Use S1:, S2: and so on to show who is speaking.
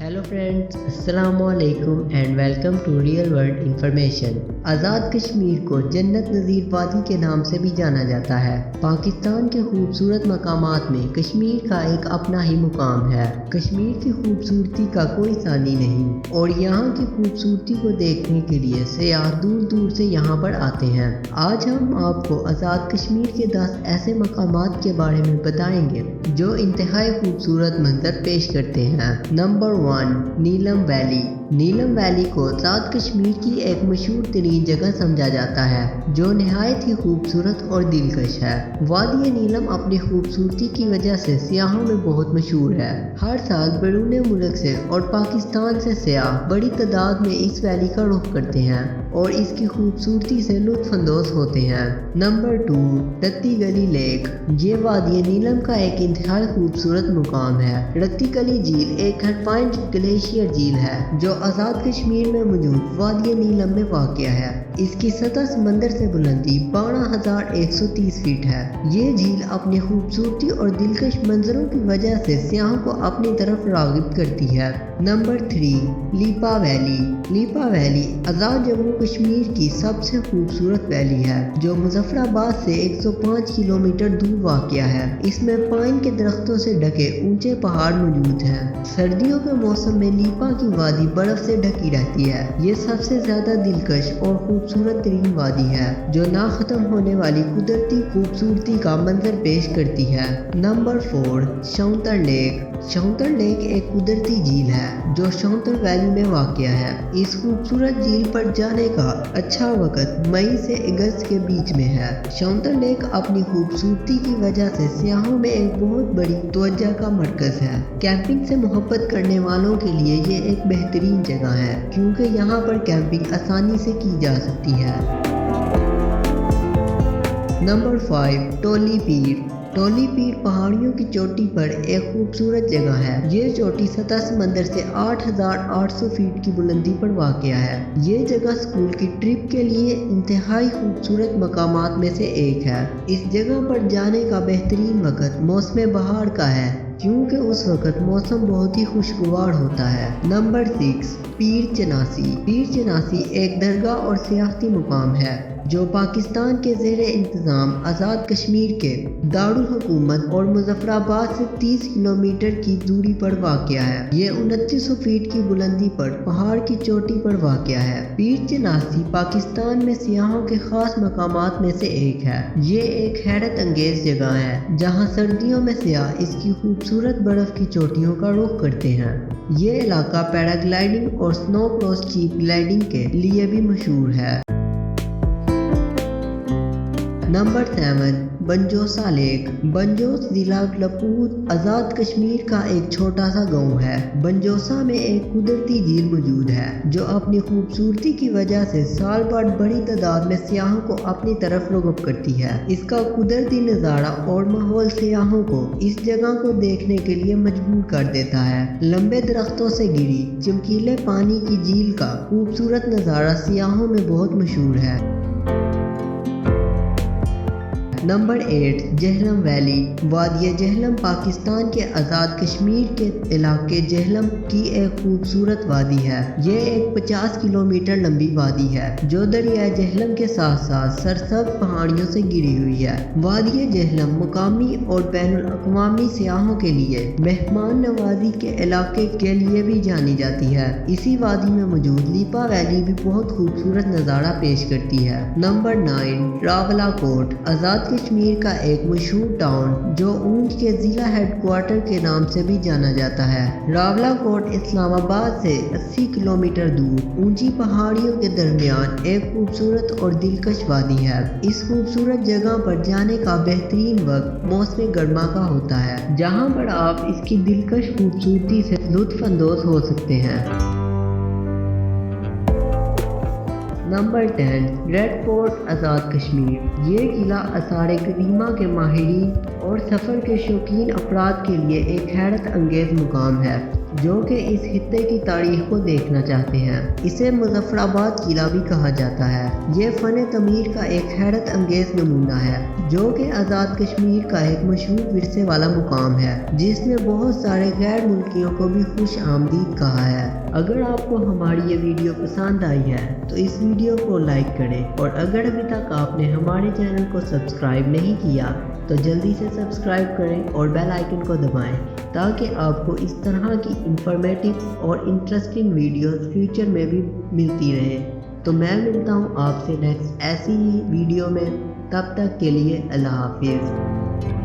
S1: Hello friends, السلام علیکم and welcome to real world information. Azad Kashmir کو جنت نظیر وادی کے نام سے بھی جانا جاتا ہے۔ پاکستان کے خوبصورت مقامات میں کشمیر کا ایک اپنا ہی مقام ہے۔ کشمیر کی خوبصورتی کا کوئی ثانی نہیں اور یہاں کی خوبصورتی کو دیکھنے کے لیے سیاح دور دور سے یہاں پر آتے ہیں۔ آج ہم آپ کو آزاد کشمیر کے 10 ایسے مقامات کے بارے میں بتائیں گے جو انتہائی خوبصورت منظر پیش کرتے ہیں۔ نمبر 1، نیلم ویلی۔ نیلم ویلی کو آزاد کشمیر کی ایک مشہور ترین جگہ سمجھا جاتا ہے جو نہایت ہی خوبصورت اور دلکش ہے۔ وادی نیلم اپنی خوبصورتی کی وجہ سے سیاحوں میں بہت مشہور ہے۔ ہر سال بیرون ملک سے اور پاکستان سے سیاح بڑی تعداد میں اس ویلی کا رخ کرتے ہیں اور اس کی خوبصورتی سے لطف اندوز ہوتے ہیں۔ نمبر 2، رتی گلی لیک۔ یہ وادی نیلم کا ایک انتہائی خوبصورت مقام ہے۔ رتی گلی جھیل ایک ہرپائن گلیشیئر جھیل ہے جو آزاد کشمیر میں موجود وادی نیلم میں واقع ہے۔ اس کی سطح سمندر سے بلندی 12,130 فٹ ہے۔ یہ جھیل اپنی خوبصورتی اور دلکش منظروں کی وجہ سے سیاحوں کو اپنی طرف راغب کرتی ہے۔ Number 3، Leepa valley. Leepa valley Azad Jammu Kashmir کی سب سے خوبصورت ویلی ہے جو مظفر آباد سے 105 کلومیٹر دور واقع ہے۔ اس میں پائن کے درختوں سے ڈھکے اونچے پہاڑ موجود ہیں۔ سردیوں کے موسم میں لیپا کی وادی برف سے ڈھکی رہتی ہے۔ یہ سب سے زیادہ دلکش اور خوبصورت ترین وادی ہے جو نہ ختم ہونے والی قدرتی خوبصورتی کا منظر پیش کرتی ہے۔ Number 4، Shounter lake. Shounter lake ایک قدرتی جھیل ہے جو شونتر ویلی میں واقع ہے۔ اس خوبصورت جھیل پر جانے کا اچھا وقت مئی سے اگست کے بیچ میں ہے۔ شونتر لیک اپنی خوبصورتی کی وجہ سے سیاحوں میں ایک بہت بڑی توجہ کا مرکز ہے۔ کیمپنگ سے محبت کرنے والوں کے لیے یہ ایک بہترین جگہ ہے کیونکہ یہاں پر کیمپنگ آسانی سے کی جا سکتی ہے۔ نمبر 5، ٹولی پیر۔ ٹولی پیر پہاڑیوں کی چوٹی پر ایک خوبصورت جگہ ہے۔ یہ چوٹی سطح سمندر سے 8,800 فٹ کی بلندی پر واقع ہے۔ یہ جگہ اسکول کی ٹرپ کے لیے انتہائی خوبصورت مقامات میں سے ایک ہے۔ اس جگہ پر جانے کا بہترین وقت موسم بہار کا ہے کیونکہ اس وقت موسم بہت ہی خوشگوار ہوتا ہے۔ نمبر 6، پیر چناسی۔ پیر چناسی ایک درگاہ اور سیاحتی مقام ہے جو پاکستان کے زیر انتظام آزاد کشمیر کے دارالحکومت اور مظفر آباد سے 30 کلومیٹر کی دوری پر واقع ہے۔ یہ 2900 فٹ کی بلندی پر پہاڑ کی چوٹی پر واقع ہے۔ پیر چناسی پاکستان میں سیاحوں کے خاص مقامات میں سے ایک ہے۔ یہ ایک حیرت انگیز جگہ ہے جہاں سردیوں میں سیاح اس کی خوبصورت برف کی چوٹیوں کا رخ کرتے ہیں۔ یہ علاقہ پیراگلائیڈنگ اور سنو کراس جیپ گلائیڈنگ کے لیے بھی مشہور ہے۔ Number 7، بنجوسا leak. بنجوس ضلع لپور آزاد کشمیر کا ایک چھوٹا سا گاؤں ہے۔ بنجوسا میں ایک قدرتی جھیل موجود ہے جو اپنی خوبصورتی کی وجہ سے سال بھر بڑی تعداد میں سیاحوں کو اپنی طرف راغب کرتی ہے۔ اس کا قدرتی نظارہ اور ماحول سیاحوں کو اس جگہ کو دیکھنے کے لیے مجبور کر دیتا ہے۔ لمبے درختوں سے گھری چمکیلے پانی کی جھیل کا خوبصورت نظارہ سیاحوں میں بہت مشہور ہے۔ Number 8، Jhelum valley. وادی جہلم پاکستان کے آزاد کشمیر کے علاقے جہلم کی ایک خوبصورت وادی ہے۔ یہ ایک 50 کلومیٹر لمبی وادی ہے جو دریائے جہلم کے ساتھ ساتھ سرسبز پہاڑیوں سے گھری ہوئی ہے۔ وادی جہلم مقامی اور بین الاقوامی سیاحوں کے لیے مہمان نوازی کے علاقے کے لیے بھی جانی جاتی ہے۔ اسی وادی میں موجود لیپا ویلی بھی بہت خوبصورت نظارہ پیش کرتی ہے۔ نمبر 9، راولا کوٹ۔ آزاد کشمیر کا ایک مشہور ٹاؤن جو اونچ کے ضلع ہیڈ کوارٹر کے نام سے بھی جانا جاتا ہے۔ راولا کوٹ اسلام آباد سے 80 کلومیٹر دور اونچی پہاڑیوں کے درمیان ایک خوبصورت اور دلکش وادی ہے۔ اس خوبصورت جگہ پر جانے کا بہترین وقت موسم گرما کا ہوتا ہے جہاں پر آپ اس کی دلکش خوبصورتی سے لطف اندوز ہو سکتے ہیں۔ Number 10، red fort Azad Kashmir. یہ قلعہ آثار قدیمہ کے ماہرین اور سفر کے شوقین افراد کے لیے ایک حیرت انگیز مقام ہے۔ جو کہ اس خطے کی تاریخ کو دیکھنا چاہتے ہیں۔ اسے مظفرآباد قلعہ بھی کہا جاتا ہے۔ یہ فن تعمیر کا ایک حیرت انگیز نمونہ ہے جو کہ آزاد کشمیر کا ایک مشہور ورثے والا مقام ہے جس نے بہت سارے غیر ملکیوں کو بھی خوش آمدید کہا ہے۔ اگر آپ کو ہماری یہ ویڈیو پسند آئی ہے تو اس ویڈیو کو لائک کریں، اور اگر ابھی تک آپ نے ہمارے چینل کو سبسکرائب نہیں کیا تو جلدی سے سبسکرائب کریں اور بیل آئیکن کو دبائیں تاکہ آپ کو اس طرح کی انفارمیٹو اور انٹرسٹنگ ویڈیوز فیوچر میں بھی ملتی رہے۔ تو میں ملتا ہوں آپ سے نیکسٹ ایسی ہی ویڈیو میں، تب تک کے لیے اللہ حافظ۔